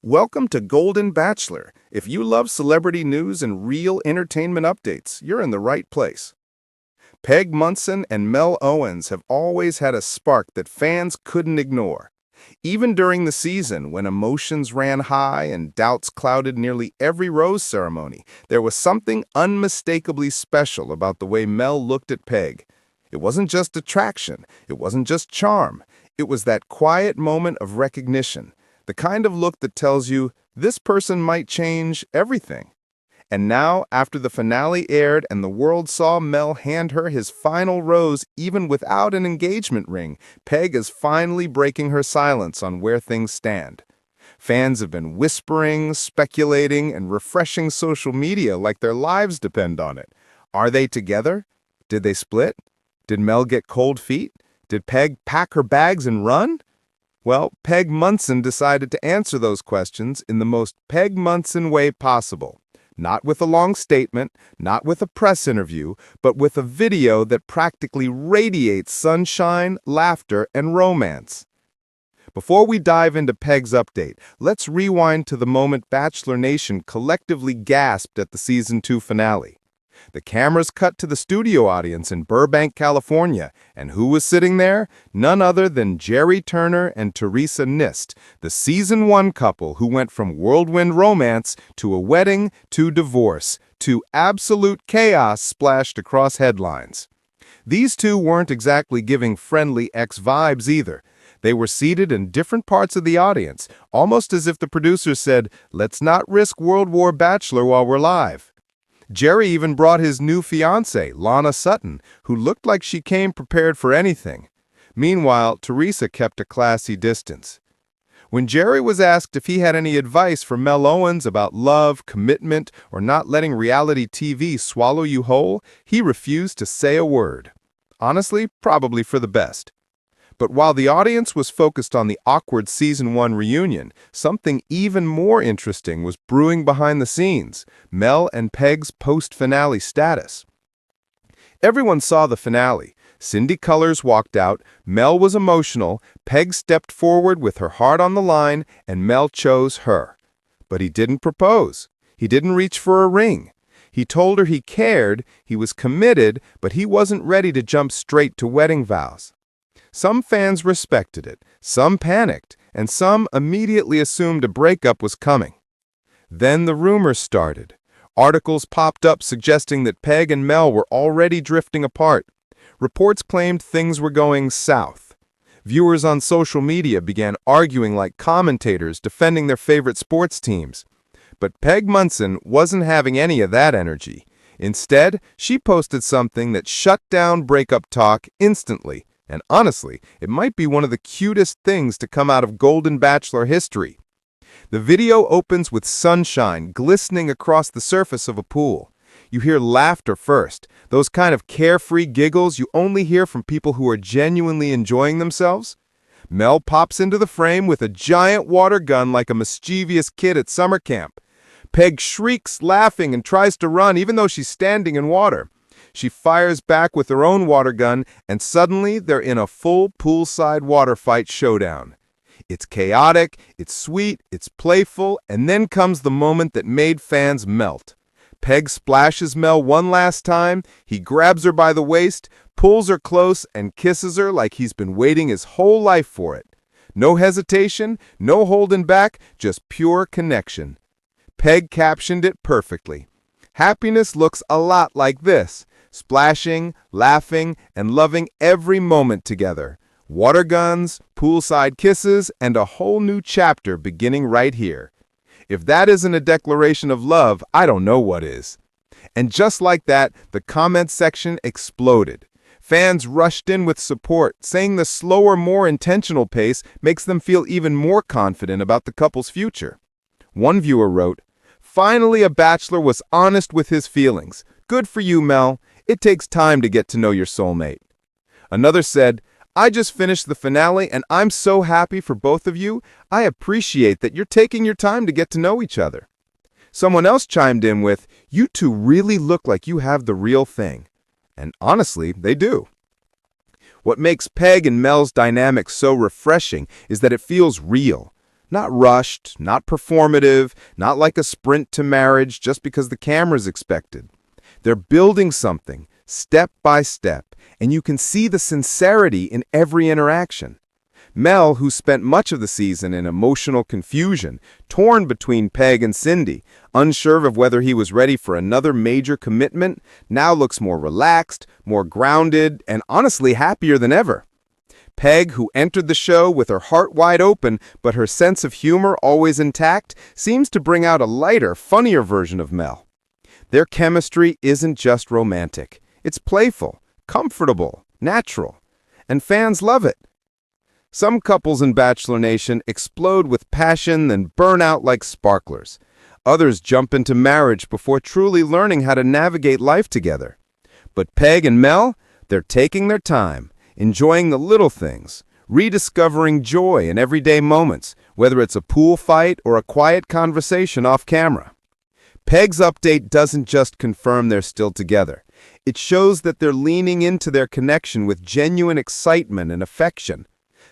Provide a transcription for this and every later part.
Welcome to Golden Bachelor. If you love celebrity news and real entertainment updates, you're in the right place. Peg Munson and Mel Owens have always had a spark that fans couldn't ignore. Even during the season, when emotions ran high and doubts clouded nearly every rose ceremony, there was something unmistakably special about the way Mel looked at Peg. It wasn't just attraction, it wasn't just charm. It was that quiet moment of recognition. The kind of look that tells you, this person might change everything. And now, after the finale aired and the world saw Mel hand her his final rose even without an engagement ring, Peg is finally breaking her silence on where things stand. Fans have been whispering, speculating, and refreshing social media like their lives depend on it. Are they together? Did they split? Did Mel get cold feet? Did Peg pack her bags and run? Well, Peg Munson decided to answer those questions in the most Peg Munson way possible. Not with a long statement, not with a press interview, but with a video that practically radiates sunshine, laughter, and romance. Before we dive into Peg's update, let's rewind to the moment Bachelor Nation collectively gasped at the Season 2 finale. The cameras cut to the studio audience in Burbank, California, and who was sitting there? None other than Jerry Turner and Teresa Nist, the Season 1 couple who went from whirlwind romance to a wedding to divorce to absolute chaos splashed across headlines. These two weren't exactly giving friendly ex vibes either. They were seated in different parts of the audience, almost as if the producers said, "Let's not risk World War Bachelor while we're live." Jerry even brought his new fiancée, Lana Sutton, who looked like she came prepared for anything. Meanwhile, Teresa kept a classy distance. When Jerry was asked if he had any advice for Mel Owens about love, commitment, or not letting reality TV swallow you whole, he refused to say a word. Honestly, probably for the best. But while the audience was focused on the awkward Season 1 reunion, something even more interesting was brewing behind the scenes: Mel and Peg's post-finale status. Everyone saw the finale. Cindy Colors walked out, Mel was emotional, Peg stepped forward with her heart on the line, and Mel chose her. But he didn't propose. He didn't reach for a ring. He told her he cared, he was committed, but he wasn't ready to jump straight to wedding vows. Some fans respected it, some panicked, and some immediately assumed a breakup was coming. Then the rumors started. Articles popped up suggesting that Peg and Mel were already drifting apart. Reports claimed things were going south. Viewers on social media began arguing like commentators defending their favorite sports teams. But Peg Munson wasn't having any of that energy. Instead, she posted something that shut down breakup talk instantly. And honestly, it might be one of the cutest things to come out of Golden Bachelor history. The video opens with sunshine glistening across the surface of a pool. You hear laughter first, those kind of carefree giggles you only hear from people who are genuinely enjoying themselves. Mel pops into the frame with a giant water gun like a mischievous kid at summer camp. Peg shrieks, laughing, and tries to run even though she's standing in water. She fires back with her own water gun, and suddenly they're in a full poolside water fight showdown. It's chaotic, it's sweet, it's playful, and then comes the moment that made fans melt. Peg splashes Mel one last time, he grabs her by the waist, pulls her close, and kisses her like he's been waiting his whole life for it. No hesitation, no holding back, just pure connection. Peg captioned it perfectly. Happiness looks a lot like this. Splashing, laughing, and loving every moment together. Water guns, poolside kisses, and a whole new chapter beginning right here. If that isn't a declaration of love, I don't know what is. And just like that, the comment section exploded. Fans rushed in with support, saying the slower, more intentional pace makes them feel even more confident about the couple's future. One viewer wrote, "Finally, a bachelor was honest with his feelings. Good for you, Mel. It takes time to get to know your soulmate." Another said, "I just finished the finale and I'm so happy for both of you. I appreciate that you're taking your time to get to know each other." Someone else chimed in with, "You two really look like you have the real thing." And honestly, they do. What makes Peg and Mel's dynamic so refreshing is that it feels real. Not rushed, not performative, not like a sprint to marriage just because the camera's expected. They're building something, step by step, and you can see the sincerity in every interaction. Mel, who spent much of the season in emotional confusion, torn between Peg and Cindy, unsure of whether he was ready for another major commitment, now looks more relaxed, more grounded, and honestly happier than ever. Peg, who entered the show with her heart wide open but her sense of humor always intact, seems to bring out a lighter, funnier version of Mel. Their chemistry isn't just romantic. It's playful, comfortable, natural, and fans love it. Some couples in Bachelor Nation explode with passion then burn out like sparklers. Others jump into marriage before truly learning how to navigate life together. But Peg and Mel, they're taking their time, enjoying the little things, rediscovering joy in everyday moments, whether it's a pool fight or a quiet conversation off camera. Peg's update doesn't just confirm they're still together. It shows that they're leaning into their connection with genuine excitement and affection.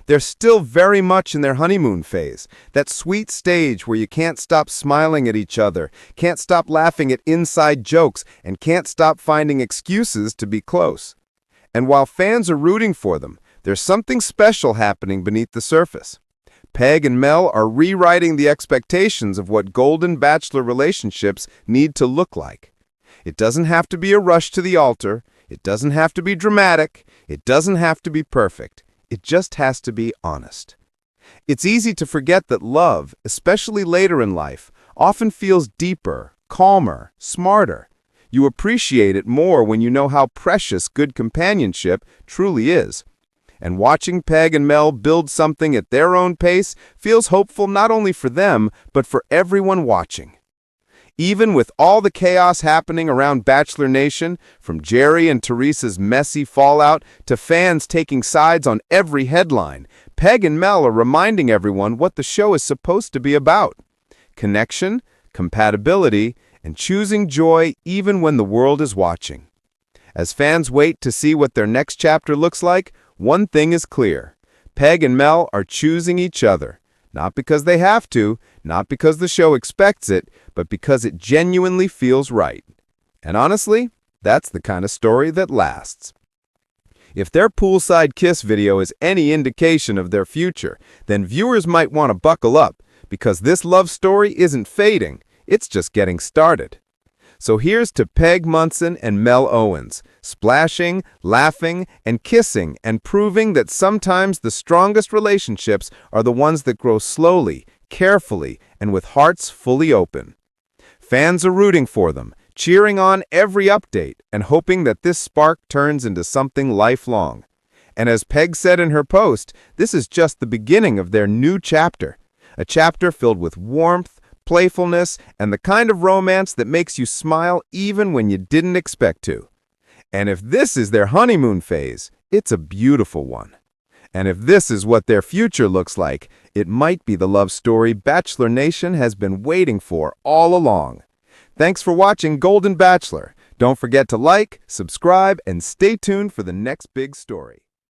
They're still very much in their honeymoon phase, that sweet stage where you can't stop smiling at each other, can't stop laughing at inside jokes, and can't stop finding excuses to be close. And while fans are rooting for them, there's something special happening beneath the surface. Peg and Mel are rewriting the expectations of what Golden Bachelor relationships need to look like. It doesn't have to be a rush to the altar, it doesn't have to be dramatic, it doesn't have to be perfect. It just has to be honest. It's easy to forget that love, especially later in life, often feels deeper, calmer, smarter. You appreciate it more when you know how precious good companionship truly is. And watching Peg and Mel build something at their own pace feels hopeful not only for them, but for everyone watching. Even with all the chaos happening around Bachelor Nation, from Jerry and Teresa's messy fallout to fans taking sides on every headline, Peg and Mel are reminding everyone what the show is supposed to be about: connection, compatibility, and choosing joy even when the world is watching. As fans wait to see what their next chapter looks like, one thing is clear: Peg and Mel are choosing each other. Not because they have to, not because the show expects it, but because it genuinely feels right. And honestly, that's the kind of story that lasts. If their poolside kiss video is any indication of their future, then viewers might want to buckle up, because this love story isn't fading, it's just getting started. So here's to Peg Munson and Mel Owens, splashing, laughing, and kissing, and proving that sometimes the strongest relationships are the ones that grow slowly, carefully, and with hearts fully open. Fans are rooting for them, cheering on every update, and hoping that this spark turns into something lifelong. And as Peg said in her post, this is just the beginning of their new chapter, a chapter filled with warmth, playfulness, and the kind of romance that makes you smile even when you didn't expect to. And if this is their honeymoon phase, it's a beautiful one. And if this is what their future looks like, it might be the love story Bachelor Nation has been waiting for all along. Thanks for watching Golden Bachelor. Don't forget to like, subscribe, and stay tuned for the next big story.